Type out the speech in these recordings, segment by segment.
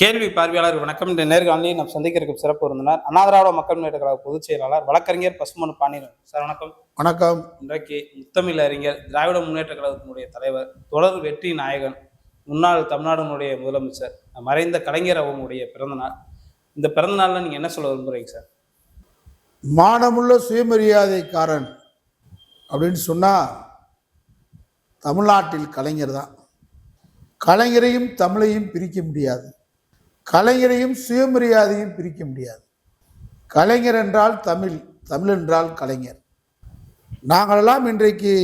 கேள்வி பார்வையாளர் வணக்கம். இந்த நேர்காணலில் நாம் சந்திக்க இருக்கும் சிறப்பு விருந்தினர் அண்ணா திராவிட மக்கள் முன்னேற்ற கழக பொதுச் செயலாளர் வழக்கறிஞர் பசுமன் பாண்டியன் சார். வணக்கம். வணக்கம். இன்றைக்கு முத்தமிழ் அறிஞர், திராவிட முன்னேற்ற கழகத்தினுடைய தலைவர், தொடர் வெற்றி நாயகன், முன்னாள் தமிழ்நாடுனுடைய முதலமைச்சர், மறைந்த கலைஞர் அவங்களுடைய பிறந்தநாள். இந்த பிறந்த நாள்ல நீங்க என்ன சொல்ல விரும்புறீங்க சார்? மானமுள்ள சுயமரியாதைக்காரன் அப்படின்னு சொன்னா தமிழ்நாட்டில் கலைஞர் தான். கலைஞரையும் தமிழையும் பிரிக்க முடியாது, கலைஞரையும் சுயமரியாதையும் பிரிக்க முடியாது. கலைஞர் என்றால் தமிழ், தமிழ் என்றால் கலைஞர். நாங்களெல்லாம் இன்றைக்கு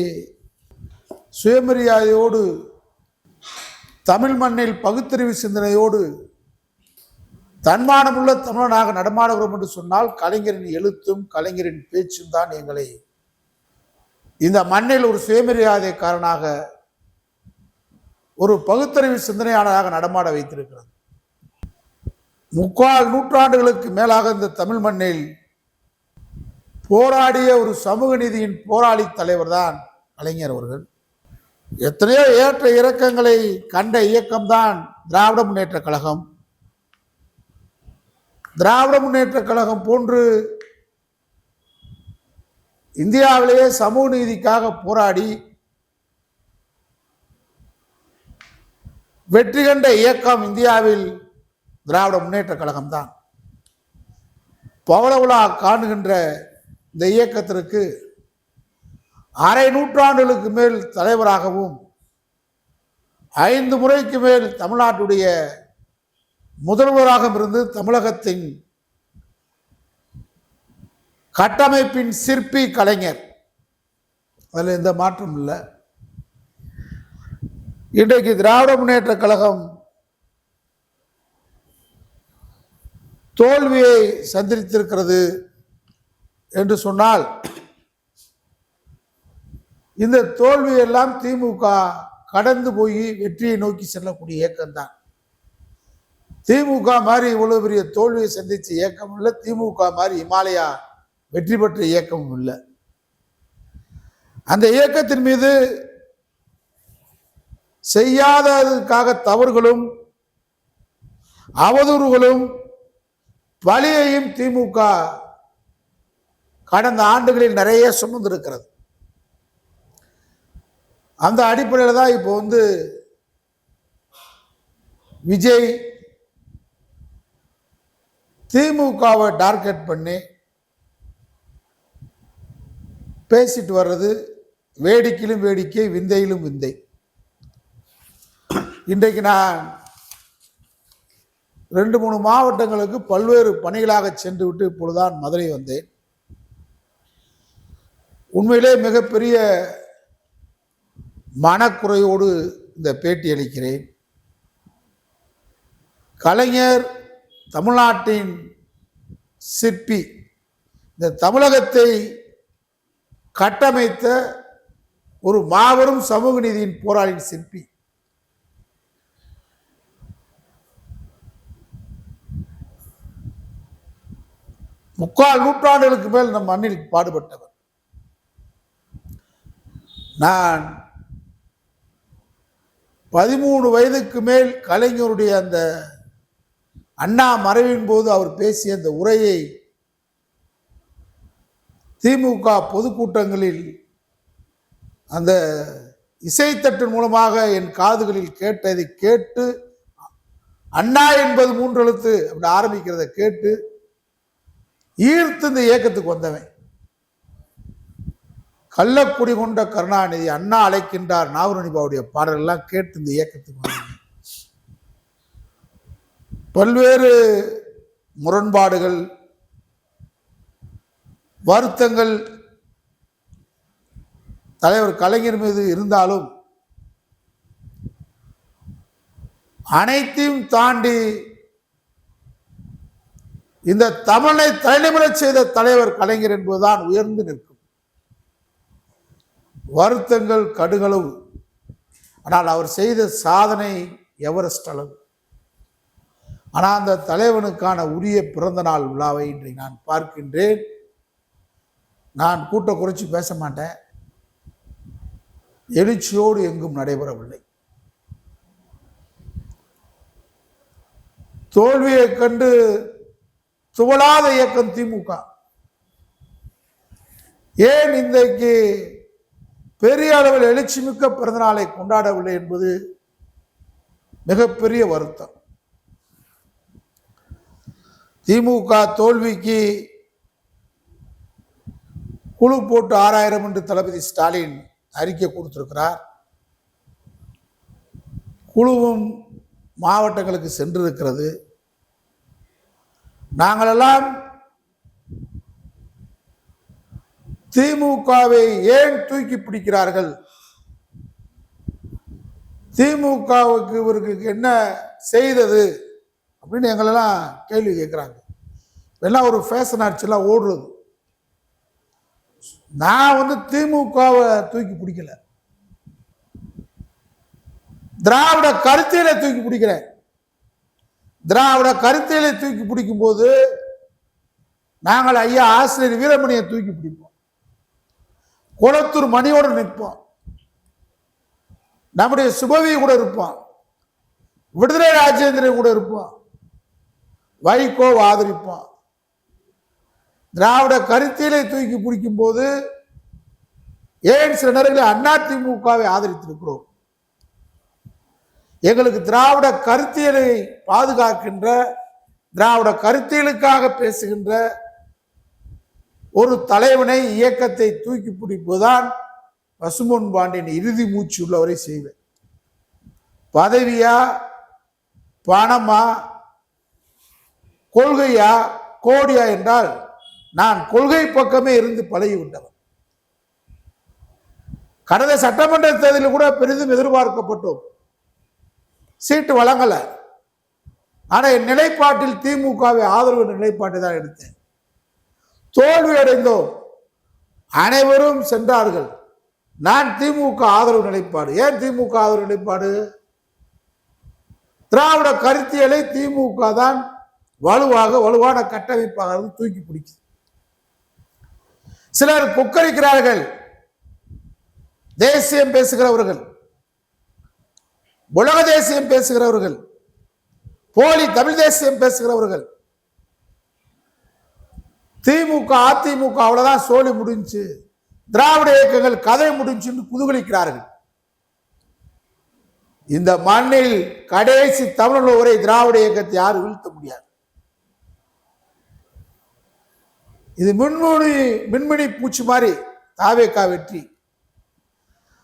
சுயமரியாதையோடு தமிழ் மண்ணில் பகுத்தறிவு சிந்தனையோடு தன்மானமுள்ள தமிழனாக நடமாடுகிறோம் என்று சொன்னால் கலைஞரின் எழுத்தும் கலைஞரின் பேச்சும் தான் எங்களை இந்த மண்ணில் ஒரு சுயமரியாதைக்காரனாக, ஒரு பகுத்தறிவு சிந்தனையாளராக நடமாட வைத்திருக்கிறது. 3/4 நூற்றாண்டுகளுக்கு மேலாக இந்த தமிழ் மண்ணில் போராடிய ஒரு சமூக நீதியின் போராளி தலைவர் தான் கலைஞர் அவர்கள். எத்தனையோ ஏற்ற இறக்கங்களை கண்ட இயக்கம்தான் திராவிட முன்னேற்ற கழகம். திராவிட முன்னேற்ற கழகம் போன்று இந்தியாவிலேயே சமூக நீதிக்காக போராடி வெற்றி கண்ட இயக்கம் இந்தியாவில் திராவிட முன்னேற்ற கழகம் தான். பவள விழா காணுகின்ற இந்த இயக்கத்திற்கு அரை நூற்றாண்டுகளுக்கு மேல் தலைவராகவும் 5 முறைக்கு மேல் தமிழ்நாட்டுடைய முதல்வராக இருந்து தமிழகத்தின் கட்டமைப்பின் சிற்பி கலைஞர். அதில் எந்த மாற்றம் இல்லை. இன்றைக்கு திராவிட முன்னேற்ற கழகம் தோல்வியை சந்தித்திருக்கிறது என்று சொன்னால் இந்த தோல்வியெல்லாம் திமுக கடந்து போய் வெற்றியை நோக்கி செல்லக்கூடிய இயக்கம்தான். திமுக மாதிரி இவ்வளவு பெரிய தோல்வியை சந்திச்ச இயக்கம் இல்லை, திமுக மாதிரி இமாலயா வெற்றி பெற்ற இயக்கமும் இல்லை. அந்த இயக்கத்தின் மீது செய்யாததற்காக தவறுகளும் அவதூறுகளும் பழியையும் திமுக கடந்த ஆண்டுகளில் நிறைய சுமந்திருக்கிறது. அந்த அடிப்படையில் தான் இப்போ விஜய் திமுகவை டார்கெட் பண்ணி பேசிட்டு வர்றது வேடிக்கையிலும் வேடிக்கை, விந்தையிலும் விந்தை. இன்றைக்கு நான் 2-3 மாவட்டங்களுக்கு பல்வேறு பணிகளாக சென்று விட்டு இப்பொழுதுதான் மதுரை வந்தேன். உண்மையிலே மிகப்பெரிய மனக்குறையோடு இந்த பேட்டி அளிக்கிறேன். கலைஞர் தமிழ்நாட்டின் சிற்பி, இந்த தமிழகத்தை கட்டமைத்த ஒரு மாபெரும் சமூக நீதியின் போராளியின் சிற்பி. முக்கால் நூற்றாண்டுகளுக்கு மேல் நம் மண்ணில் பாடுபட்டவர். நான் 13 வயதுக்கு மேல் கலைஞருடைய அந்த அண்ணா மறைவின் போது அவர் பேசிய அந்த உரையை திமுக பொதுக்கூட்டங்களில் அந்த இசைத்தட்டின் மூலமாக என் காதுகளில் கேட்டதை கேட்டு, அண்ணா என்பது 3 எழுத்து அப்படி ஆரம்பிக்கிறத கேட்டு ஈர்த்து இந்த இயக்கத்துக்கு வந்தவன். கள்ளக்குடி கொண்ட கருணாநிதி, அண்ணா அழைக்கின்றார், நாகரணிபாவுடைய பாடல் எல்லாம் கேட்டு இந்த இயக்கத்துக்கு வந்தவன். பல்வேறு முரண்பாடுகள், வருத்தங்கள் தலைவர் கலைஞர் மீது இருந்தாலும் அனைத்தையும் தாண்டி இந்த தமிழை தலைநிமிரச் செய்த தலைவர் கலைஞர் என்பதுதான் உயர்ந்து நிற்கும். வருத்தங்கள் கடுகளவு, ஆனால் அவர் செய்த சாதனை எவரெஸ்ட் அளவு. ஆனால் அந்த தலைவனுக்கான உரிய பிறந்த நாள் விழாவை இன்றைக்கு நான் பார்க்கின்றேன். நான் கூட்ட குறைச்சி பேச மாட்டேன். எழுச்சியோடு எங்கும் நடைபெறவில்லை. தோல்வியை கண்டு துவளாத இயக்கம் திமுக. ஏன் இன்றைக்கு பெரிய அளவில் எழுச்சிமிக்க பிறந்தநாளை கொண்டாடவில்லை என்பது மிகப்பெரிய வருத்தம். திமுக தோல்விக்கு குழு போட்டு 6000 என்று தளபதி ஸ்டாலின் அறிக்கை கொடுத்திருக்கிறார். குழுவும் மாவட்டங்களுக்கு சென்றிருக்கிறது. நாங்களெல்லாம் திமுகவை ஏன் தூக்கி பிடிக்கிறார்கள், திமுகவுக்கு இவருக்கு என்ன செய்தது அப்படின்னு எங்களெல்லாம் கேள்வி கேட்குறாங்க. எல்லாம் ஒரு ஃபேஷன் ஆட்சியெல்லாம் ஓடுறது. நான் திமுகவை தூக்கி பிடிக்கல, திராவிட கருத்தியலை தூக்கி பிடிக்கிறேன். திராவிட கருத்தியலை தூக்கி பிடிக்கும் போது நாங்கள் ஐயா ஆசிரியர் வீரமணியை தூக்கி பிடிப்போம், குளத்தூர் மணியோடு நிற்போம், நம்முடைய சுபவி கூட இருப்போம், விடுதலை ராஜேந்திரன் கூட இருப்போம், வைகோ ஆதரிப்போம். திராவிட கருத்தியலை தூக்கி பிடிக்கும் போது ஏன் சில நேரங்களில் அதிமுகவை ஆதரித்திருக்கிறோம். எங்களுக்கு திராவிட கருத்தியலை பாதுகாக்கின்ற, திராவிட கருத்தியலுக்காக பேசுகின்ற ஒரு தலைவனை, இயக்கத்தை தூக்கி பிடிப்பதுதான் பசும்பொன் பாண்டியன் இறுதி மூச்சு உள்ளவரை செய்வேன். பதவியா, பணமா, கொள்கையா, கோடியா என்றால் நான் கொள்கை பக்கமே இருந்து பழகிவிட்டவன். கடந்த சட்டமன்ற தேர்தலில் கூட பெரிதும் எதிர்பார்க்கப்பட்டோம், சீட்டு வழங்கல. ஆனா என் நிலைப்பாட்டில் திமுகவை ஆதரவு நிலைப்பாட்டை தான் எடுத்தேன். தோல்வி அடைந்தோம், அனைவரும் சென்றார்கள். நான் திமுக ஆதரவு நிலைப்பாடு. ஏன் திமுக ஆதரவு நிலைப்பாடு? திராவிட கருத்தியலை திமுக தான் வலுவான கட்டமைப்பாக தூக்கி பிடிக்குது. சிலர் கொக்கரிக்கிறார்கள், தேசியம் பேசுகிறவர்கள், உலக தேசியம் பேசுகிறவர்கள், போலி தமிழ் தேசியம் பேசுகிறவர்கள், திமுக அதிமுக அவ்வளவுதான், சோழி முடிஞ்சு, திராவிட இயக்கங்கள் கதை முடிஞ்சுன்னு குதூகலிக்கிறார்கள். இந்த மண்ணில் கடைசி தமிழ் வரை திராவிட இயக்கத்தை யாரும் வீழ்த்த முடியாது. இது மின்மினி பூச்சி மாதிரி தாவேகா வெற்றி.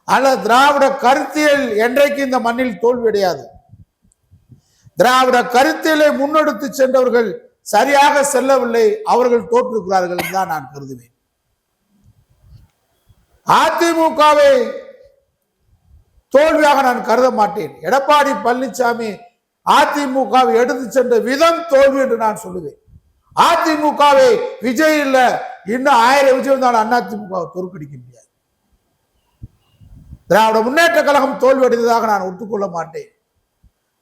அல்ல, திராவிட கருத்தியல் என்றைக்கு இந்த மண்ணில் தோல்வி அடையாது. திராவிட கருத்தியலை முன்னெடுத்து சென்றவர்கள் சரியாக செல்லவில்லை, அவர்கள் தோற்றிருக்கிறார்கள் தான் நான் கருதுவேன். அதிமுகவை தோல்வியாக நான் கருத மாட்டேன். எடப்பாடி பழனிசாமி அதிமுகவை எடுத்து சென்ற விதம் தோல்வி என்று நான் சொல்லுவேன். அதிமுகவை விஜய் இல்ல, இன்னும் 1000 விஜய் வந்தாலும் அதிமுகவை தோற்கடிக்க முடியாது. திராவிட முன்னேற்ற கழகம் தோல்வி அடைந்ததாக நான் ஒத்துக்கொள்ள மாட்டேன்.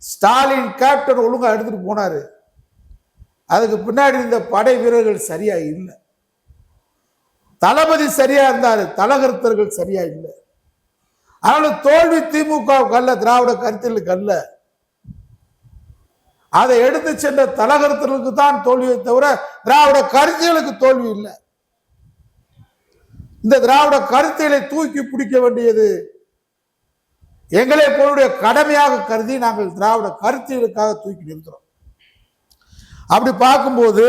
ஸ்டாலின் கேப்டன் ஒழுங்கா எடுத்துட்டு போனாரு, அதுக்கு பின்னாடி இருந்த படை வீரர்கள் சரியா இல்லை. தளபதி சரியா இருந்தாரு, தலகர்த்தர்கள் சரியா இல்லை. அதனால தோல்வி திமுக அல்ல, திராவிட கருத்தியலுக்கு அல்ல. அதை எடுத்து சென்ற தலகர்த்தர்களுக்கு தான் தோல்வியை தவிர திராவிட கருத்தியலுக்கு தோல்வி இல்லை. இந்த திராவிட கருத்தியலை தூக்கி பிடிக்க வேண்டியது எங்களை போலுடைய கடமையாக கருதி நாங்கள் திராவிட கருத்தியலுக்காக தூக்கி நிறுத்துறோம். அப்படி பார்க்கும்போது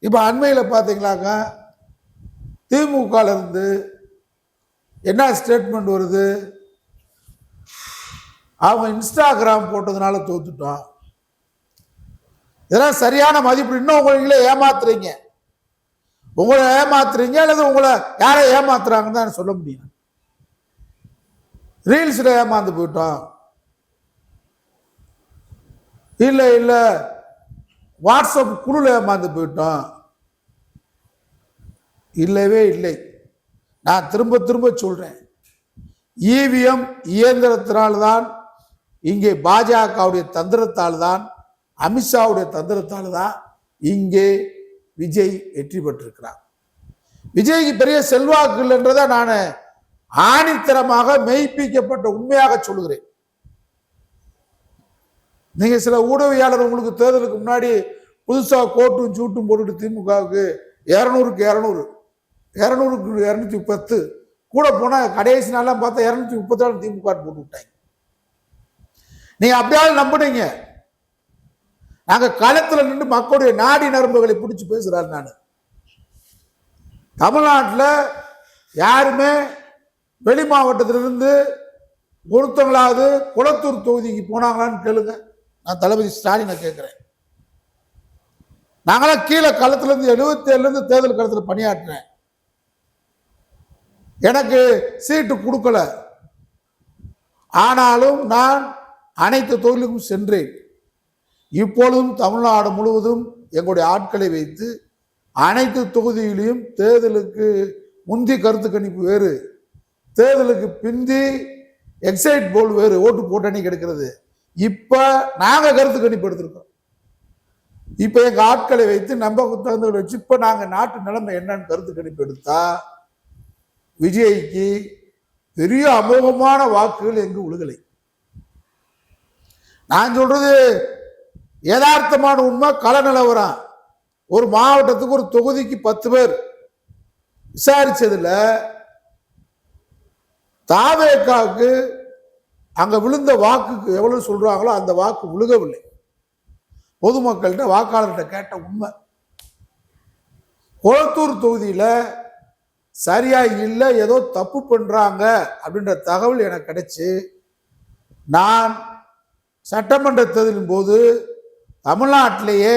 இப்ப அண்மையில பாத்தீங்களாக்க திமுக இருந்து என்ன ஸ்டேட்மெண்ட் வருது, அவங்க இன்ஸ்டாகிராம் போட்டதுனால தோத்துட்டோம். இதெல்லாம் சரியான மதிப்பு. இன்னும் உங்களை ஏமாத்துறீங்க, உங்களை ஏமாத்துறீங்க அல்லது உங்களை யாரை ஏமாத்துறாங்கன்னு தான் சொல்ல முடியும். ரீல்ஸ்ல ஏமாந்து போயிட்டோம், இல்ல வாட்ஸ்அப் குழுல ஏமாந்து போயிட்டோம், இல்லவே இல்லை. நான் திரும்ப சொல்றேன், இவிஎம் இயந்திரத்தினால்தான், இங்கே பாஜகவுடைய தந்திரத்தால் தான், அமித்ஷாவுடைய தந்திரத்தால் தான் இங்கே விஜய் வெற்றி பெற்றிருக்கிறார். விஜய்க்கு பெரிய செல்வாக்கு இல்லைன்றதை நான் ஆணித்தரமாக மெய்ப்பிக்கப்பட்ட உண்மையாக சொல்லுகிறேன். நீங்க சில ஊடகவியாளர் உங்களுக்கு தேர்தலுக்கு முன்னாடி புதுசா கோட்டும் சூட்டும் போட்டுட்டு திமுகவுக்கு 200க்கு 200 200க்கு 210 கூட போனா கடைசி நாள்லாம் பார்த்தா 234 திமுக போட்டு விட்டாங்க. நீங்க அப்படியாவது நம்புனீங்க. நாங்க களத்துல நின்று மக்களுடைய நாடி நரம்புகளை பிடிச்சு பேசுறாரு. நான் தமிழ்நாட்டில் யாருமே வெளி மாவட்டத்திலிருந்து ஒருத்தங்களாவது குளத்தூர் தொகுதிக்கு போனாங்களான்னு கேளுங்க. நான் தளபதி ஸ்டாலினை கேட்கிறேன். நாங்களாம் கீழே களத்துல இருந்து 77ல இருந்து தேர்தல் களத்துல பணியாற்றுறேன். எனக்கு சீட்டு கொடுக்கல. ஆனாலும் நான் அனைத்து தொகுதிகளுக்கும் சென்றேன். இப்பொழுதும் தமிழ்நாடு முழுவதும் எங்களுடைய ஆட்களை வைத்து அனைத்து தொகுதிகளையும் தேர்தலுக்கு முந்தி கருத்து கணிப்பு வேறு, தேர்தலுக்கு பிந்தி எக்ஸைட் போல் வேறு, ஓட்டு போட்டணி கிடைக்கிறது. இப்ப நாங்க கருத்து கணிப்பு எடுத்திருக்கோம். இப்ப எங்க ஆட்களை வைத்து நம்ப தகுந்தவர்கள் வச்சு இப்ப நாங்க நாட்டு நிலைமை என்னன்னு கருத்து கணிப்பு எடுத்தா விஜய்க்கு பெரிய அமோகமான வாக்குகள் எங்கு உழுகலை. நான் சொல்றது யதார்த்தமான உண்மை, கள நிலவரம். ஒரு மாவட்டத்துக்கு ஒரு தொகுதிக்கு 10 பேர் விசாரிச்சதுல தாவேக்காவுக்கு அங்க விழுந்த வாக்குக்கு எவ்வளவு சொல்றாங்களோ அந்த வாக்கு விழுகவில்லை. பொதுமக்கள்கிட்ட வாக்காளர்கிட்ட கேட்ட உண்மை. கொளத்தூர் தொகுதியில சரியா இல்லை, ஏதோ தப்பு பண்றாங்க அப்படின்ற தகவல் எனக்கு கிடைச்சு நான் சட்டமன்ற தேர்தலின் போது தமிழ்நாட்டிலேயே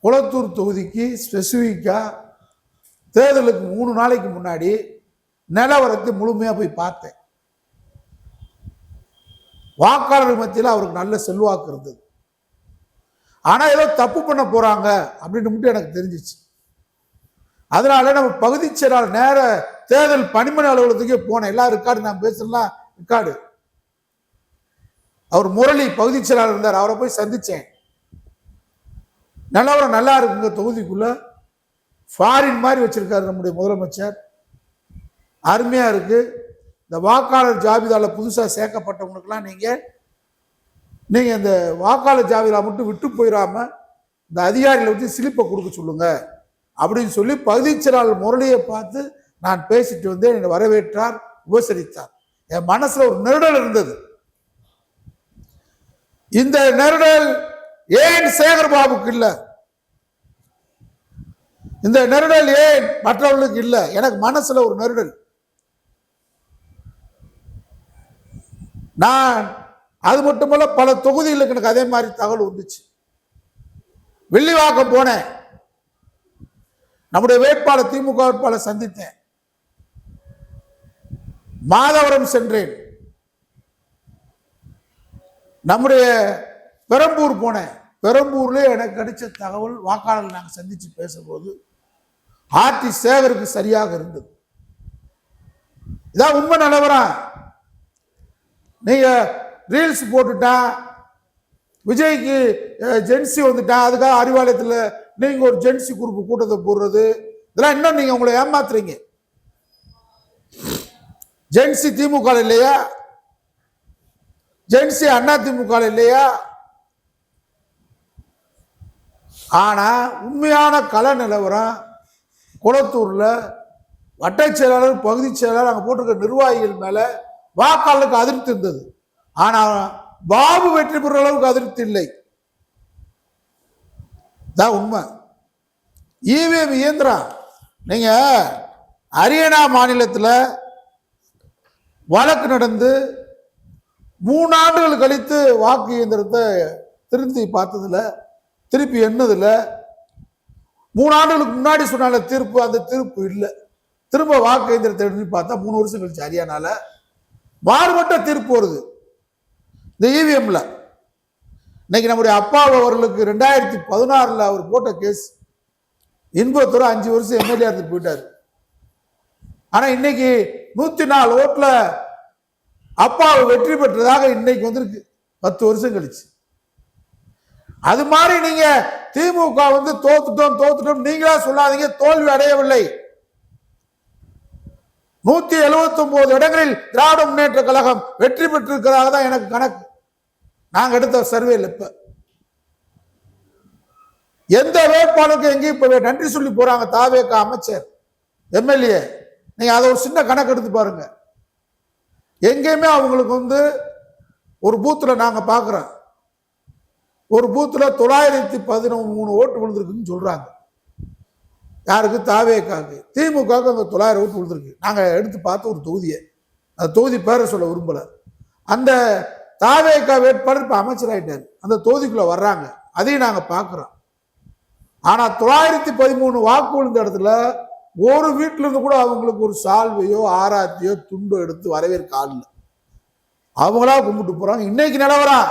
குளத்தூர் தொகுதிக்கு ஸ்பெசிஃபிக்கா தேர்தலுக்கு 3 நாளைக்கு முன்னாடி நிலவரத்தை முழுமையா போய் பார்த்தேன். வாக்காளர் மத்தியில் அவருக்கு நல்ல செல்வாக்கு இருந்தது. ஆனா ஏதோ தப்பு பண்ண போறாங்க அப்படின்னு மட்டும் எனக்கு தெரிஞ்சிச்சு. அதனால நம்ம பகுதி செயலாளர் நேர தேர்தல் பணிமனை அலுவலகத்துக்கே போனேன். எல்லாம் ரெக்கார்டு, நான் பேசலாம் ரெக்கார்டு. அவர் முரளி பகுதி செயலாளர் இருந்தார், அவரை போய் சந்திச்சேன். நிலவரம் நல்லா இருக்குங்க, தொகுதிக்குள்ள ஃபாரின் மாதிரி வச்சிருக்காரு நம்முடைய முதலமைச்சர், அருமையா இருக்கு. இந்த வாக்காளர் ஜாபிதால புதுசா சேர்க்கப்பட்டவங்களுக்கெல்லாம் நீங்க இந்த வாக்காளர் ஜாபிதா மட்டும் விட்டு போயிடாம இந்த அதிகாரிகளை வச்சு சிலிப்பை கொடுக்க சொல்லுங்க அப்படின்னு சொல்லி பகுதி செயலாளர் முரளியை பார்த்து நான் பேசிட்டு வந்தேன். என்னை வரவேற்றார், உபசரித்தார். என் மனசுல ஒரு நெருடல் இருந்தது. இந்த நெருடல் ஏன் சேகர்பாபுக்கு இல்ல, இந்த நெருடல் ஏன் மற்றவர்களுக்கு இல்ல? எனக்கு மனசுல ஒரு நெருடல். நான் அது மட்டுமல்ல, பல தொகுதிகளுக்கு எனக்கு அதே மாதிரி தகவல் வந்துச்சு. வில்லிவாக்கம் போனேன், நம்முடைய வேட்பாளர் திமுக வேட்பாளர் சந்தித்தேன். மாதவரம் சென்றேன், நம்முடைய பெரம்பூர் போனேன். பெரம்பூர்ல எனக்கு கிடைச்ச தகவல், வாக்காளர்கள் நாங்கள் சந்திச்சு பேசும்போது ஆர்டி சேகருக்கு சரியாக இருந்தது. இதான் உண்மை நிலவரம். நீங்க ரீல்ஸ் போட்டுட்டா விஜய்க்கு ஜென்சி வந்துட்டா அதுக்காக அறிவாலயத்தில் நீங்க ஒரு ஜென்சி குரூப் கூட்டத்தை போடுறது, இதெல்லாம் இன்னும் நீங்க உங்களை ஏமாத்துறீங்க. ஜென்சி திமுக இல்லையா? ஜென்சி அண்ணா திமுக இல்லையா? ஆனா உண்மையான கள நிலவரம் குளத்தூர்ல வட்ட செயலாளர், பகுதி செயலாளர், அங்க போட்டிருக்க நிர்வாகிகள் மேல வாக்காளருக்கு அதிருப்தி இருந்தது. ஆனா பாபு வெற்றி பெற அளவுக்கு அதிருப்தி இல்லை. தான் உண்மை. இவிஎம் இயந்திரம், நீங்க ஹரியானா மாநிலத்தில் வழக்கு நடந்து 3 ஆண்டுகள் கழித்து வாக்கு இயந்திரத்தை திருத்தி பார்த்ததுல, திருப்பி எண்ணதுல 3 ஆண்டுகளுக்கு முன்னாடி சொன்னால தீர்ப்பு, அந்த தீர்ப்பு இல்லை. திரும்ப வாக்கு இயந்திரத்தை எழுதி பார்த்தா 3 வருஷம் கழிச்சு ஹரியானால மாறுபட்ட தீர்ப்பு வருது இந்த இவிஎம்ல. இன்னைக்கு நம்முடைய அப்பா அவர்களுக்கு 2016 அவர் போட்ட கேஸ், இன்பத்துறை 5 வருஷம் எம்எல்ஏ இருந்து போயிட்டாரு. ஆனா இன்னைக்கு 104 ஓட்டுல அப்பாவை வெற்றி பெற்றதாக இன்னைக்கு வந்திருக்கு 10 வருஷம் கழிச்சு. அது மாதிரி நீங்க திமுக தோத்துட்டோம் நீங்களா சொல்லாதீங்க. தோல்வி அடையவில்லை. 179 இடங்களில் திராவிட முன்னேற்ற கழகம் வெற்றி பெற்றிருக்கிறதாக தான் எனக்கு கணக்கு. நாங்க எடுத்த சர்வேல இப்ப எந்த வேட்பாளருக்கு எங்கேயும் இப்ப நன்றி சொல்லி போறாங்க தாவேக அமைச்சர் எம்எல்ஏ, நீங்க அதை ஒரு சின்ன கணக்கு எடுத்து பாருங்க. எங்கேயுமே அவங்களுக்கு ஒரு பூத்துல நாங்க பாக்குறோம், ஒரு பூத்துல 913 ஓட்டு விழுந்திருக்குன்னு சொல்றாங்க. யாருக்கு? தாவேக்காக்கு. திமுகவுக்கு அங்க 900 ஓட்டு விழுந்திருக்கு. நாங்க எடுத்து பார்த்த ஒரு தொகுதியை, அந்த தொகுதி பேரை சொல்ல விரும்பல. அந்த தாவேக்கா வேட்பாளர் இப்ப அமைச்சர் ஆயிட்டாரு, அந்த தொகுதிக்குள்ள வர்றாங்க, அதையும் நாங்க பாக்குறோம். ஆனா 913 வாக்கு விழுந்த இடத்துல ஒரு வீட்டுல இருந்து கூட அவங்களுக்கு ஒரு சால்வையோ ஆராத்தியோ துண்டோ எடுத்து வரவேற்க ஆள் இல்லை. அவங்களா கும்பிட்டு போறாங்க. இன்னைக்கு நிலவரம்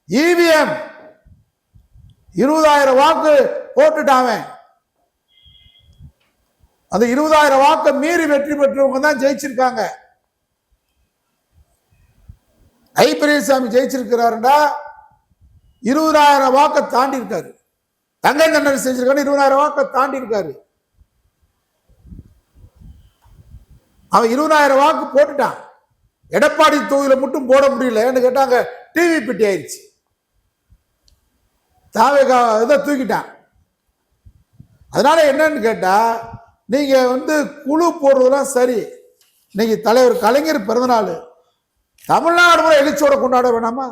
இவிஎம் 20,000 வாக்கு போட்டுட்டாங்க. அந்த 20,000 வாக்கை மீறி வெற்றி பெற்றவங்க தான் ஜெயிச்சிருக்காங்க. ஐ பெரியசாமி ஜெயிச்சிருக்கிறாருண்டா 20,000 வாக்கை தாண்டி இருக்காரு. தங்கம் கண்ணன் செஞ்சிருக்காரு, 20,000 வாக்கை தாண்டி இருக்காரு. அவன் 20,000 வாக்கு போட்டுட்டான். எடப்பாடி தொகுதியில மட்டும் போட முடியல. கேட்டாங்க, டிவி பெட்டி ஆயிடுச்சு. தாவேகா இதை தூக்கிட்டான். அதனால என்னன்னு கேட்டா, நீங்க குழு போடுறதுலாம் சரி. இன்னைக்கு தலைவர் கலைஞர் பிறந்தநாள் தமிழ்நாடு முறை எழுச்சியோட கொண்டாட வேணாமா?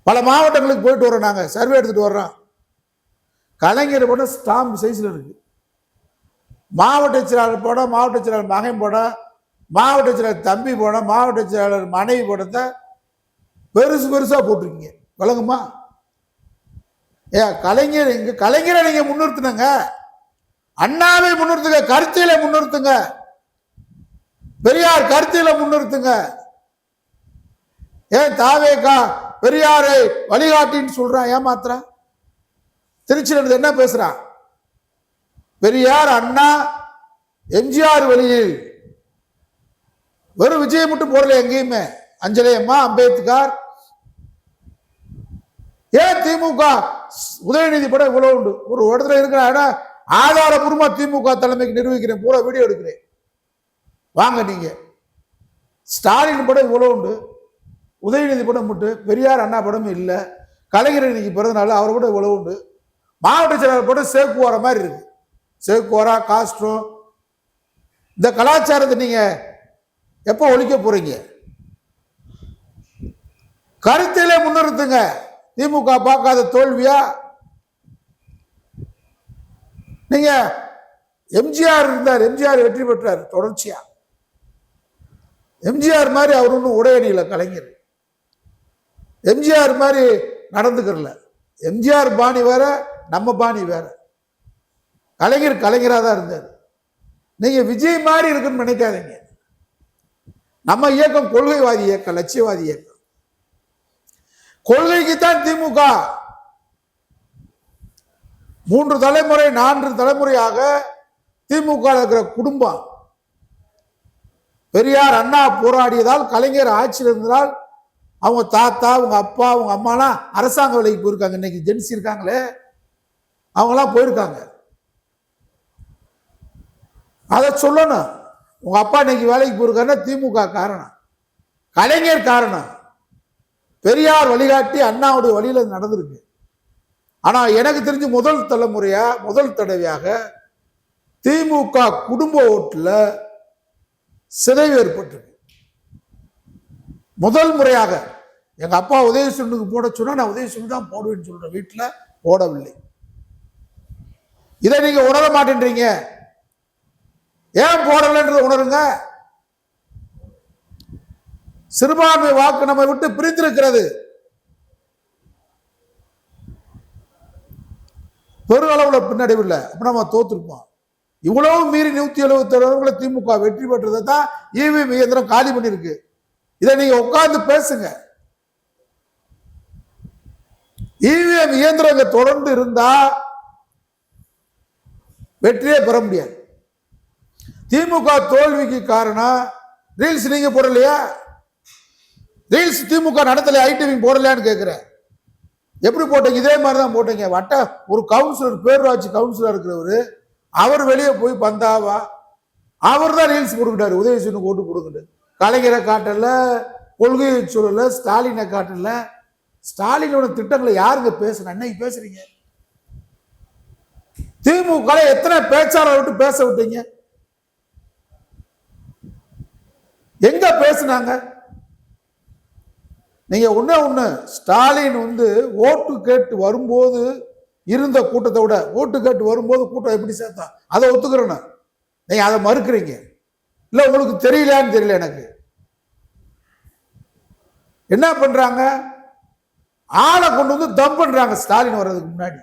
பல மாவட்டங்களுக்கு போயிட்டு வரோம், நாங்க சர்வே எடுத்துட்டு வர்றோம். கலைஞர் போட ஸ்டாம்ப் சைஸ்ல இருக்கு. மாவட்ட செயலாளர் போட, மாவட்ட செயலாளர் மகன் போட, மாவட்ட செயலாளர் தம்பி போட, மாவட்ட செயலாளர் மனைவி போடத்த பெருசு பெருசா போட்டிருக்கீங்க. விளங்குமா? கலைஞர் இங்க கலைஞரை நீங்க முன்னிறுத்துனுங்க, அண்ணாவை முன்னிறுத்துங்க, கருத்தியலை முன்னிறுத்துங்க, பெரியார் கருத்தியலை முன்னிறுத்துங்க. ஏன் தாவேகா பெரியாரை வழிகாட்டின்னு சொல்றான், ஏமாத்துறான். திருச்சியில என்ன பேசுறான்? பெரியார், அண்ணா, எம்ஜிஆர் வழியில். வெறும் விஜய் மட்டும் போடல, எங்கேயுமே அஞ்சலி அம்மா, அம்பேத்கர். ஏன் திமுக உதயநிதி படம் இவ்வளவு உண்டு? ஒரு இடத்துல இருக்கிற ஆதாரபூர்வமா திமுக தலைமைக்கு நிரூபிக்கிறேன், பூரா வீடியோ எடுக்கிறேன், வாங்க நீங்க. ஸ்டாலின் படம் இவ்வளவு உண்டு, உதயநிதி படம் மட்டும், பெரியார் அண்ணா படம் இல்லை. கலைஞர் இன்னைக்கு பிறந்தனால அவர் கூட இவ்வளவு உண்டு. மாவட்ட செயலாளர் படம் சேக்குவார மாதிரி இருக்கு, சேக்குவாரா, காஸ்ட்ரோ. இந்த கலாச்சாரத்தை நீங்க எப்ப ஒழிக்க போறீங்க? கருத்திலே முன்னிறுத்துங்க. திமுக பார்க்காத தோல்வியா? நீங்க எம்ஜிஆர் இருந்தார், எம்ஜிஆர் வெற்றி பெற்றார் தொடர்ச்சியா. எம்ஜிஆர் மாதிரி அவர் ஒன்றும் உடையணியில கலைஞர். எம்ஜிஆர் மாதிரி நடந்துக்கிறல. எம்ஜிஆர் பாணி வேற, நம்ம பாணி வேற. கலைஞர் கலைஞராக தான் இருந்தார். நீங்க விஜய் மாதிரி இருக்குன்னு நினைக்காதீங்க. நம்ம இயக்கம் கொள்கைவாதி இயக்கம், லட்சியவாதி இயக்கம். கொள்கைக்கு தான் திமுக 3 தலைமுறை 4 தலைமுறையாக திமுக இருக்கிற குடும்பம். பெரியார் அண்ணா போராடியதால், கலைஞர் ஆட்சியில் இருந்ததால், அவங்க தாத்தா, அவங்க அப்பா, அவங்க அம்மாலாம் அரசாங்க வேலைக்கு போயிருக்காங்க. இன்னைக்கு ஜென்சி இருக்காங்களே, அவங்களாம் போயிருக்காங்க. அதை சொல்லணும். உங்க அப்பா இன்னைக்கு வேலைக்கு போயிருக்காருன்னா திமுக காரணம், கலைஞர் காரணம். பெரியார் வழிகாட்டி அண்ணாவுடைய வழியில நடந்திருக்கு. ஆனா எனக்கு தெரிஞ்சு முதல் தலைமுறையா, முதல் தடவையாக திமுக குடும்ப ஓட்டுல சிதைவு ஏற்பட்டிருக்கு. முதல் முறையாக. எங்க அப்பா உதயசூரனுக்கு போட சொன்னா நான் உதயசூரன் தான் போடுவேன்னு சொல்ற வீட்டுல போடவில்லை. இதை நீங்க உணர மாட்டேன்றீங்க. ஏன் போடலன்றதை உணருங்க. சிறுபான்மை வாக்கு நம்ம விட்டு பிரிந்திருக்கிறது. பெருளவுல பின்னடைவு இல்லை, அப்ப நம்ம தோத்துருப்போம். இவ்வளவு மீறி 177 திமுக வெற்றி பெற்றதை தான் இவிஎம் இயந்திரம் காலி பண்ணிருக்கு. இதை நீங்க உட்கார்ந்து பேசுங்க. இவிஎம் இயந்திரம் தொடர்ந்து இருந்தா வெற்றியே பெற முடியாது. திமுக தோல்விக்கு காரணம் ரீல்ஸ் நீங்க போடலையா? ரீல்ஸ் திமுக நடத்தல, ஐடிவி போடலையான்னு கேட்கிறேன். எப்படி போட்டீங்க? இதே மாதிரிதான் போட்டீங்க. ஒரு கவுன்சிலர், பேரூராட்சி கவுன்சிலர் இருக்கிறவரு, அவர் வெளியே போய் பந்தாவா அவர் தான் ரீல்ஸ் போட்டுக்கிட்டாரு, உதயசூரனுக்கு ஓட்டு கொடுக்குது. கலைஞரை காட்டல, கொள்கையை சொல்லல, ஸ்டாலினை காட்டல. ஸ்டாலினோட திட்டங்களை யாருங்க பேசுன? அன்னைக்கு பேசுறீங்க. திமுக எத்தனை பேச்சாளர் விட்டு பேச விட்டீங்க? எங்க பேசுனாங்க? நீங்க ஒண்ணு ஸ்டாலின் ஓட்டு கேட்டு வரும்போது இருந்த கூட்டத்தை விட ஓட்டு கேட்டு வரும்போது கூட்டம் எப்படி சேர்த்தா அதை ஒத்துக்கிறேன்னு நீங்க அதை மறுக்கிறீங்க. இல்ல உங்களுக்கு தெரியலையான்னு தெரியல. எனக்கு என்ன பண்றாங்க? ஆளை கொண்டு தம் பண்றாங்க. ஸ்டாலின் வர்றதுக்கு முன்னாடி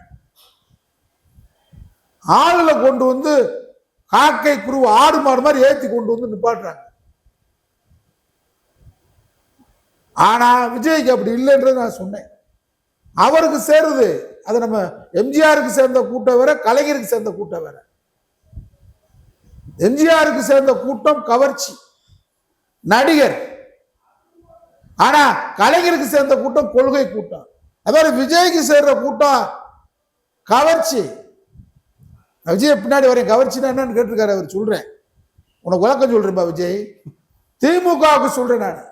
ஆளுல கொண்டு காக்கை குருவு ஆடு மாடு மாதிரி ஏத்தி கொண்டு நிப்பாட்டுறாங்க. ஆனா விஜய்க்கு அப்படி இல்லைன்றது நான் சொன்னேன். அவருக்கு சேருது. அது நம்ம எம்ஜிஆருக்கு சேர்ந்த கூட்டம் வேற, கலைஞருக்கு சேர்ந்த கூட்டம் வேற. எம்ஜிஆருக்கு சேர்ந்த கூட்டம் கவர்ச்சி நடிகர், ஆனா கலைஞருக்கு சேர்ந்த கூட்டம் கொள்கை கூட்டம். அதாவது விஜய்க்கு சேர்ந்த கூட்டம் கவர்ச்சி. விஜய் பின்னாடி வரேன், கவர்ச்சினா என்னன்னு கேட்டிருக்காரு அவர். சொல்றேன், உனக்கு விளக்கம் சொல்றேன்பா விஜய். திமுகவுக்கு சொல்றேன் நான்.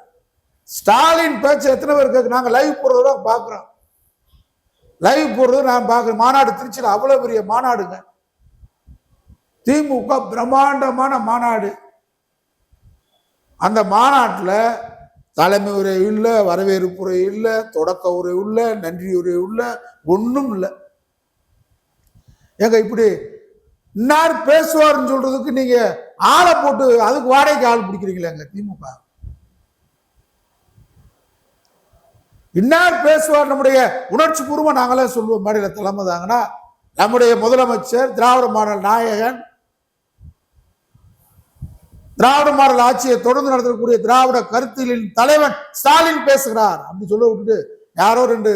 ஸ்டாலின் பேச்சு எத்தனை பேர் கேட்க? நாங்க லைவ் போடுறத பாக்குறோம். லைவ் போடுறது நான் பார்க்கிறேன். மாநாடு திருச்சியில் அவ்வளவு பெரிய மாநாடுங்க. திமுக பிரம்மாண்டமான மாநாடு. அந்த மாநாட்டில் தலைமை உரை இல்லை, வரவேற்பு உரை இல்லை, தொடக்க உரை இல்லை, நன்றி உரை இல்லை, ஒன்றும் இல்லை. ஏங்க இப்படி இன்னார் பேசுவார்னு சொல்றதுக்கு நீங்க ஆளை போட்டு அதுக்கு வாடகைக்கு ஆள் பிடிக்கிறீங்களேங்க திமுக. இன்னார் பேசுவார் நம்முடைய உணர்ச்சி பூர்வமா நாங்களே சொல்லுவோம். மாநில தலைமை தாங்கன்னா நம்முடைய முதலமைச்சர், திராவிட மாடல் நாயகன், திராவிட மாடல் ஆட்சியை தொடர்ந்து நடத்தக்கூடிய திராவிட கருத்தியலின் தலைவன் ஸ்டாலின் பேசுகிறார் அப்படி சொல்ல விட்டுட்டு யாரோ ரெண்டு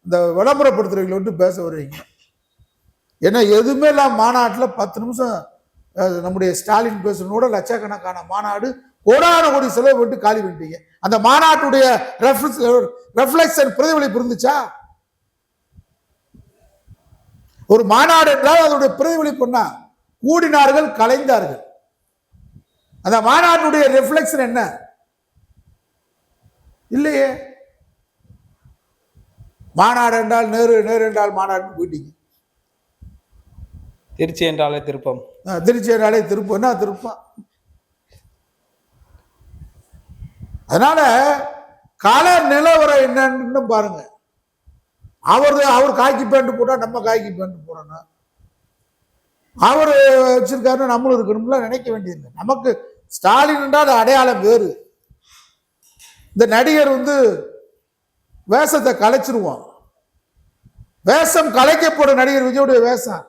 இந்த விளம்பரப்படுத்துறவங்களை விட்டு பேச வருவீங்க. ஏன்னா எதுவுமே இல்லாம மாநாட்டில் 10 நிமிஷம் நம்முடைய ஸ்டாலின் பேசணுட லட்சக்கணக்கான மாநாடு, கோடான கோடி செலவு விட்டு காலி பண்ணிட்டீங்க. அந்த மாநாட்டுடைய ரெஃப்ளெக்ஷன் பிரதிபலிப்பு இருந்துச்சா? ஒரு மாநாடு என்றால் அதனுடைய பிரதிபலிப்புன்னா கூடினார்கள், கலைந்தார்கள். அந்த மாநாட்டுடைய ரெஃப்ளெக்ஷன் என்ன? இல்லையே. மாநாடு என்றால் நேரு என்றால் மாநாடு போயிட்டீங்க. திருச்சி என்றாலே திருப்பம். திருச்சி என்றாலே திருப்பம்னா திருப்பம். அதனால கால நிலவரம் என்னன்னு பாருங்க. அவர் காக்கி பேண்ட் போட்டா நம்ம காக்கி பேண்ட் போடணும், அவர் வச்சிருக்காருன்னு நம்மளும் இருக்கணும்ல நினைக்க வேண்டியது. நமக்கு ஸ்டாலின் என்றால் அடையாளம் வேறு. இந்த நடிகர் வேஷத்தை கலைச்சிருவான். வேஷம் கலைக்கப்படும் நடிகர் விஜயுடைய வேஷம்.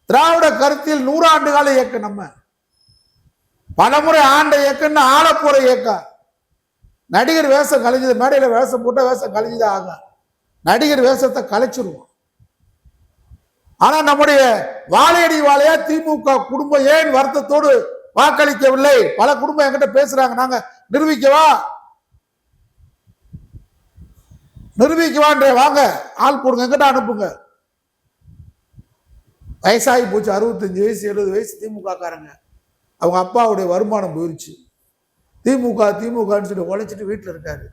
திராவிட கருத்தில் 100 ஆண்டு கால இயக்கம். நம்ம பலமுறை ஆண்ட இயக்கம்னு ஆள போற இயக்கம். நடிகர் வேஷம் கலைஞ்சது, மேடையில வேஷம் போட்டா வேஷம் கலைஞ்சுதான் ஆகும். நடிகர் வேஷத்தை கலைச்சிருவோம். ஆனா நம்முடைய வாழையடி வாழையா திமுக குடும்பம் ஏன் வருத்தத்தோடு வாக்களிக்கவில்லை? பல குடும்பம் என்கிட்ட பேசுறாங்க. நாங்க நிரூபிக்கவான்ற வாங்க ஆள் போடுங்க, என்கிட்ட அனுப்புங்க. வயசாகி போச்சு, 65 வயசு 70 வயசு திமுக காரங்க. அவங்க அப்பாவுடைய வருமானம் போயிருச்சு. திமுகன்னு சொல்லி உழைச்சிட்டு வீட்டில் இருக்காரு.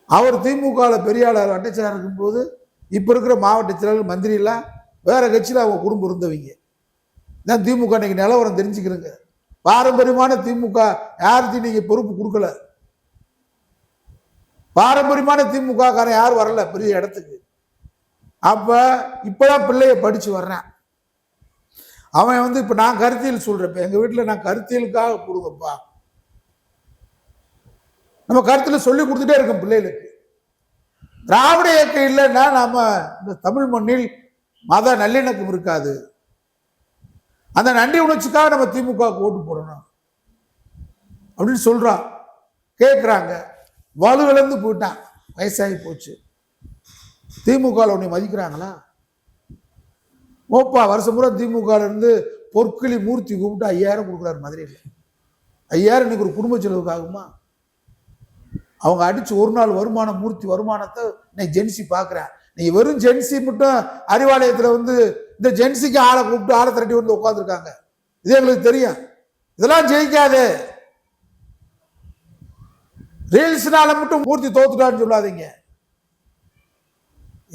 அவர் திமுகவில் பெரியாளர் அட்டைச்சராக இருக்கும்போது இப்போ இருக்கிற மாவட்ட செயலாளர் மந்திரி எல்லாம் வேற கட்சியில் அவங்க குடும்பம் இருந்தவங்க தான். திமுக இன்னைக்கு நிலவரம் தெரிஞ்சுக்கிறேங்க. பாரம்பரியமான திமுக யாருக்கு நீங்க பொறுப்பு கொடுக்கல. பாரம்பரியமான திமுக காரன் யாரும் வரல பெரிய இடத்துக்கு. அப்ப இப்பதான் பிள்ளைய படிச்சு வர்றேன். அவன் இப்ப நான் கருத்தியல் சொல்றேன். எங்க வீட்டுல நான் கருத்தியலுக்காக கொடுங்கப்பா, நம்ம கருத்துல சொல்லி கொடுத்துட்டே இருக்கோம் பிள்ளைகளுக்கு. திராவிட இயக்கம் இல்லைன்னா நாம இந்த தமிழ் மண்ணில் மத நல்லிணக்கம் இருக்காது. அந்த நன்றி உணர்ச்சிக்காக நம்ம திமுக ஓட்டு போடணும் அப்படின்னு சொல்றான். கேட்கிறாங்க, வலுவிழந்து போயிட்டான், வயசாகி போச்சு. திமுக உன்னை மதிக்கிறாங்களா? ஓப்பா வருஷம் பூரா திமுக இருந்து பொற்களி மூர்த்தி கூப்பிட்டு 5000 கொடுக்குறாரு மதுரையில். 5000 இன்னைக்கு ஒரு குடும்ப செலவுக்கு ஆகுமா? அவங்க அடிச்சு ஒரு நாள் வருமானம், மூர்த்தி வருமானத்தை இன்னைக்கு ஜென்சி பார்க்குறேன். நீங்க வெறும் ஜென்சி மட்டும் அறிவாலயத்தில் இந்த ஜென்சிக்கு ஆளை கூப்பிட்டு ஆளை திரட்டி உட்காந்துருக்காங்க. இது எங்களுக்கு தெரியும். இதெல்லாம் ஜெயிக்காது. ரீல்ஸ்னால மட்டும் மூர்த்தி தோத்துட்டான்னு சொல்லாதீங்க.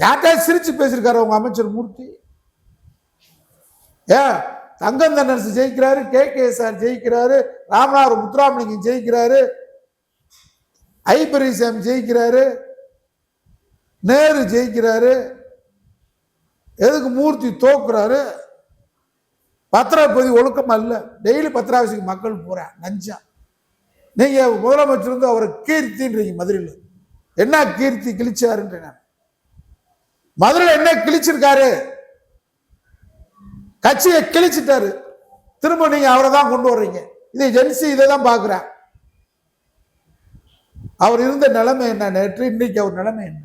யார்கிட்ட சிரிச்சு பேசியிருக்காரு உங்க அமைச்சர் மூர்த்தி? ஏன் தங்கம் தென்னரசு ஜெயிக்கிறாரு, KKSR ஜெயிக்கிறாரு, ராமநாதபுரம் முத்துராமலிங்கம் ஜெயிக்கிறாரு, ஐபரிசாமி ஜெயிக்கிறாரு, நேரு ஜெயிக்கிறாரு. எதுக்கு மூர்த்தி தோக்குறாரு? பத்திரப்பதி ஒழுக்கம் அல்ல. டெய்லி பத்திராவசிக்கு மக்கள் போறேன் நஞ்சா. நீங்க முதலமைச்சர் வந்து அவரை கீர்த்தின்றீங்க. மதுரையில் என்ன கீர்த்தி கிழிச்சாருன்ற? மதுரையில் என்ன கிழிச்சிருக்காரு? கட்சியை கிழிச்சிட்டாரு. திரும்ப நீங்க அவரை தான் கொண்டு வர்றீங்க. இது ஜென்சி இதை தான் பாக்குறேன். அவர் இருந்த நிலைமை என்ன நேற்று, இன்னைக்கு அவர் நிலைமை என்ன?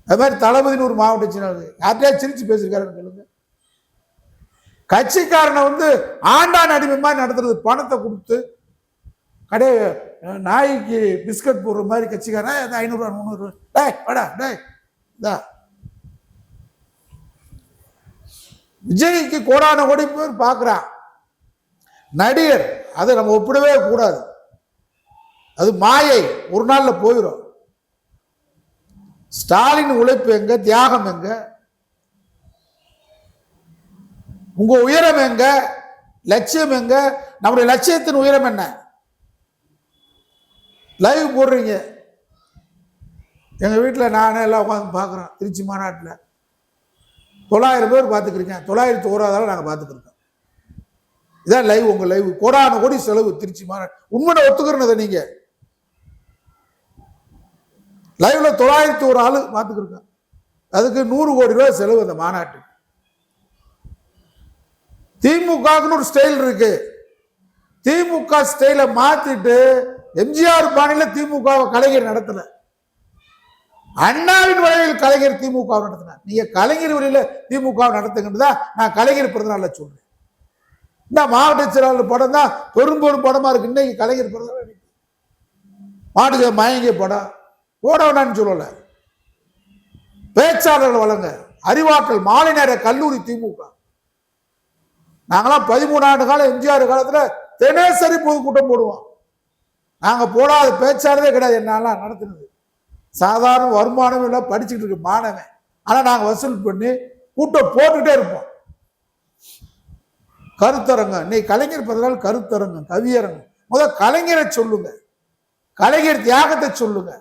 அது மாதிரி தளபதினு ஒரு மாவட்ட செயலாளர் யார்கிட்டயா சிரிச்சு பேசியிருக்காருன்னு சொல்லுங்க. கட்சிக்காரனை வந்து ஆண்டான் அடிமை மாதிரி நடத்துறது. பணத்தை கொடுத்து கடை நாய்க்கு பிஸ்கட் போடுற மாதிரி கட்சிக்காரன் 500 ரூபா 300 ரூபா டேய் வாடா டேய் இதா. விஜய்க்கு கோடான கோடி பேர் பார்க்குறான். நடிகர் அதை நம்ம ஒப்பிடவே கூடாது. அது மாயை, ஒரு நாள்ல போயிடும். ஸ்டாலின் உழைப்பு எங்க, தியாகம் எங்க, உங்க உயரம் எங்க, லட்சியம் எங்க? நம்முடைய லட்சியத்தின் உயரம் என்ன? லைவ் போடுறீங்க. எங்க வீட்டில் நானே எல்லாம் உட்காந்து பார்க்குறோம். திருச்சி மாநாட்டில் 900 பேர் பார்த்துக்கிறீங்க. 901 நாங்கள் பார்த்துக்கிறோம். இதான் லைவ். உங்க லைவ் கோடான கோடி செலவு. திருச்சி மாநாடு உண்மையை ஒத்துக்கிறத நீங்க லைவ்ல 901 ஆளு பார்த்துக்கிறோம். அதுக்கு 100 கோடி ரூபாய் செலவு அந்த மாநாட்டுக்கு. திமுகன்னு ஒரு ஸ்டைல் இருக்கு. திமுக ஸ்டைலை மாத்திட்டு எம்ஜிஆர் பாணியில திமுகவை கலைஞர் நடத்தல. அண்ணாவின் வழியில் கலைஞர் திமுக நடத்தினார். நீங்க கலைஞர் வழியில திமுக நடத்துங்கன்னு நான் கலைஞர் பிறந்தநாள்ல சொல்றேன். இந்த மாவட்ட செயலாளர் படம் தான் பெரும்பெரும் படமா இருக்கு. இன்னைக்கு கலைஞர் பிறந்தநாள் மாட்டுக்க மயங்கிய படம் ஓட வேண்டான்னு சொல்லல. பேச்சாளர்கள் வழங்க அறிவாற்றல் மாலை நேர கல்லூரி திமுக. நாங்களாம் 13 ஆண்டு காலம் எம்ஜிஆர் காலத்துல தினசரி பொதுக்கூட்டம் போடுவோம். நாங்க போடாத பேச்சாளரே கிடையாது. என்னாலாம் நடத்துனது சாதாரண வருமானம் இல்லை, படிச்சுட்டு இருக்க மாணவன். ஆனா நாங்க வசூல் பண்ணி கூட்டம் போட்டுட்டே இருப்போம். கருத்தரங்கம், இன்னைக்கு கலைஞர் பிறந்தநாள் கருத்தரங்கம், கவியரங்கம். முதல் கலைஞரை சொல்லுங்க, கலைஞர் தியாகத்தை சொல்லுங்க.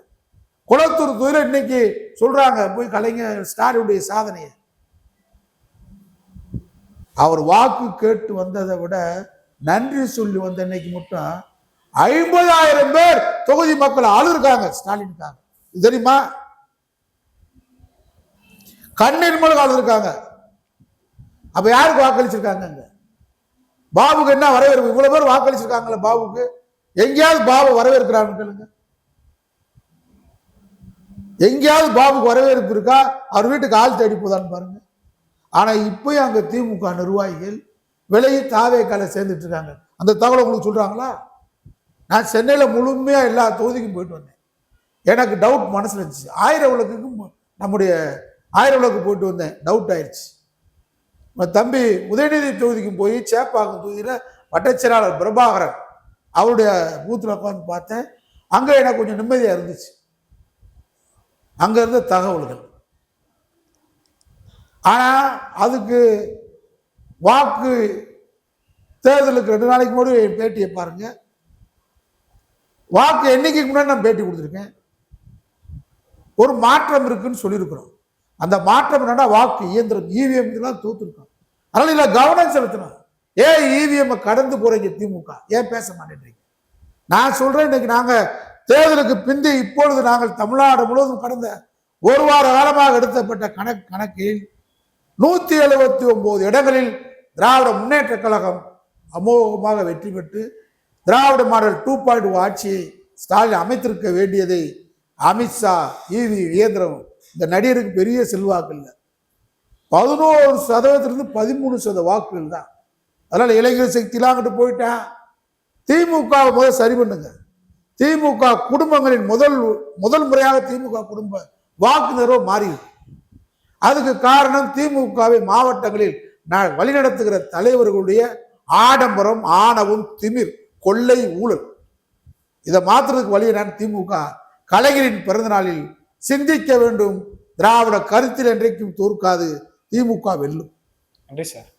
குளத்தூர் தொகுதியில் இன்னைக்கு சொல்றாங்க போய் கலைஞர் ஸ்டாலினுடைய சாதனையை. அவர் வாக்கு கேட்டு வந்ததை விட நன்றி சொல்லி வந்த இன்னைக்கு மட்டும் 50,000 பேர் தொகுதி மக்கள் அழுதுருக்காங்க ஸ்டாலினுக்காக. தெரியுமா? கண்ணீர் மல்க அழுதுருக்காங்க. அப்ப யாருக்கு வாக்களிச்சிருக்காங்க? பாபுக்கு என்ன வரவேற்பு? இவ்வளவு பேர் வாக்களிச்சிருக்காங்களா பாபுக்கு? எங்கேயாவது பாபு வரவேற்கிறான்னு கேளுங்க. எங்கேயாவது பாபுக்கு வரவேற்பு இருக்கா? அவர் வீட்டுக்கு ஆள் தேடி போதான்னு பாருங்க. ஆனா இப்பயும் அங்க திமுக நிர்வாகிகள் விலகி தாவேக்கால சேர்ந்துட்டு இருக்காங்க. அந்த தகவலை உங்களுக்கு சொல்றாங்களா? நான் சென்னையில முழுமையா எல்லா தொகுதிக்கும் போயிட்டு வந்தேன். எனக்கு டவுட் மனசுல இருந்துச்சு. 1000 விளக்குக்கும் நம்முடைய 1000 விளக்கு போயிட்டு வந்தேன். டவுட் ஆயிடுச்சு. தம்பி உதயநிதி தொகுதிக்கும் போய் சேப்பாக்கம் தொகுதியில வட்டச்செயலாளர் பிரபாகரன் அவருடைய பூத்துல உட்காந்து பார்த்தேன். அங்க எனக்கு கொஞ்சம் நிம்மதியா இருந்துச்சு. அங்க இருந்த தகவல்கள். ஆனா அதுக்கு வாக்கு தேர்தலுக்கு 2 நாளைக்கு முன்னாடி பேட்டியை பாருங்க. வாக்கு எண்ணிக்கைக்கு முன்னாடி நான் பேட்டி கொடுத்துருக்கேன். ஒரு மாற்றம் இருக்குன்னு சொல்லியிருக்கிறோம். அந்த மாற்றம் என்னன்னா வாக்கு இயந்திரம் இவிஎம் தோத்துருக்கோம். அதனால இல்ல கவனம் செலுத்தணும். ஏன் இவிஎம் கடந்து போறீங்க திமுக? ஏன் பேச மாட்டேன்றீங்க? நான் சொல்றேன், இன்னைக்கு நாங்க தேர்தலுக்கு பிந்தி இப்பொழுது நாங்கள் தமிழ்நாடு முழுவதும் கடந்த 1 வார காலமாக எடுத்தப்பட்ட கணக்கில் 179 இடங்களில் திராவிட முன்னேற்ற கழகம் அமோகமாக வெற்றி பெற்று திராவிட மாடல் 2.0 ஆட்சியை ஸ்டாலின் அமைத்திருக்க வேண்டியதை அமித்ஷா ஈவி இயந்திரம் இந்த நடிகருக்கு பெரிய செல்வாக்கு இல்லை. 11% 13% வாக்குகள் தான். அதனால இளைஞர் சக்திலாம் அங்கிட்டு போயிட்டேன். திமுக முதல் சரி பண்ணுங்க. திமுக குடும்பங்களின் முதல் முறையாக திமுக குடும்ப வாக்கு நிறுவனம் மாறி. அதுக்கு காரணம் திமுகவை மாவட்டங்களில் வழிநடத்துகிற தலைவர்களுடைய ஆடம்பரம், ஆணவம், திமிர், கொள்ளை, ஊழல். இதை மாற்றுறதுக்கு வழி என்னன்னு திமுக கலைஞரின் பிறந்த நாளில் சிந்திக்க வேண்டும். திராவிட கருத்தில் என்றைக்கும் தோற்காது, திமுக வெல்லும். நன்றி சார்.